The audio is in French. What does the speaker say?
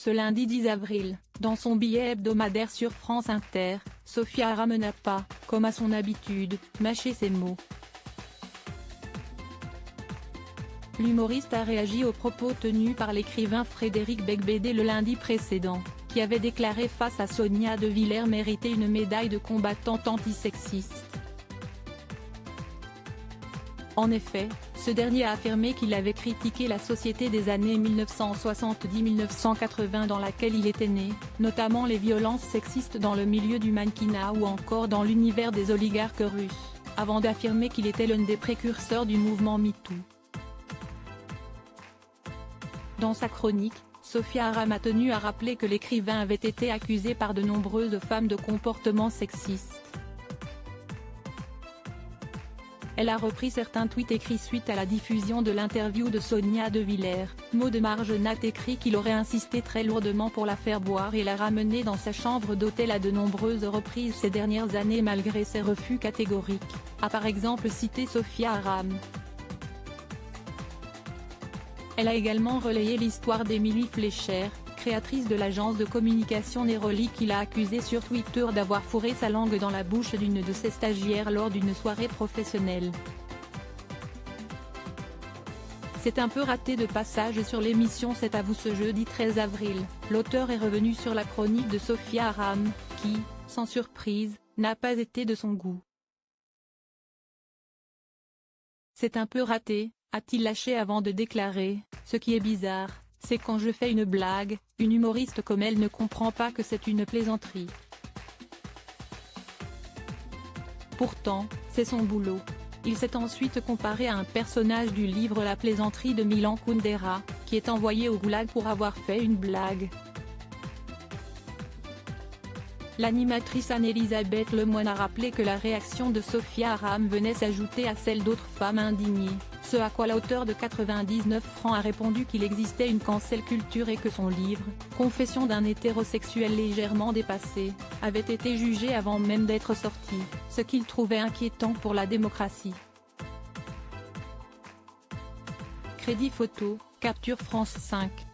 Ce lundi 10 avril, dans son billet hebdomadaire sur France Inter, Sophia Aram n'a pas, comme à son habitude, mâché ses mots. L'humoriste a réagi aux propos tenus par l'écrivain Frédéric Beigbeder le lundi précédent, qui avait déclaré face à Sonia De Villers mériter une médaille de combattante antisexiste. En effet, ce dernier a affirmé qu'il avait critiqué la société des années 1970-1980 dans laquelle il était né, notamment les violences sexistes dans le milieu du mannequinat ou encore dans l'univers des oligarques russes, avant d'affirmer qu'il était l'un des précurseurs du mouvement MeToo. Dans sa chronique, Sophia Aram a tenu à rappeler que l'écrivain avait été accusé par de nombreuses femmes de comportements sexistes. Elle a repris certains tweets écrits suite à la diffusion de l'interview de Sonia De Villers. Maud de Margenat écrit qu'il aurait insisté très lourdement pour la faire boire et la ramener dans sa chambre d'hôtel à de nombreuses reprises ces dernières années malgré ses refus catégoriques, a par exemple cité Sophia Aram. Elle a également relayé l'histoire d'Émilie Fleischer, créatrice de l'agence de communication Neroli qui l'a accusée sur Twitter d'avoir fourré sa langue dans la bouche d'une de ses stagiaires lors d'une soirée professionnelle. C'est un peu raté de passage sur l'émission C'est à vous ce jeudi 13 avril, l'auteur est revenu sur la chronique de Sophia Aram, qui, sans surprise, n'a pas été de son goût. C'est un peu raté, a-t-il lâché avant de déclarer, ce qui est bizarre, c'est quand je fais une blague, une humoriste comme elle ne comprend pas que c'est une plaisanterie. Pourtant, c'est son boulot. Il s'est ensuite comparé à un personnage du livre La plaisanterie de Milan Kundera, qui est envoyé au goulag pour avoir fait une blague. L'animatrice Anne-Elisabeth Lemoine a rappelé que la réaction de Sophia Aram venait s'ajouter à celle d'autres femmes indignées, ce à quoi l'auteur de 99 francs a répondu qu'il existait une cancel culture et que son livre, Confession d'un hétérosexuel légèrement dépassé, avait été jugé avant même d'être sorti, ce qu'il trouvait inquiétant pour la démocratie. Crédit photo, capture France 5.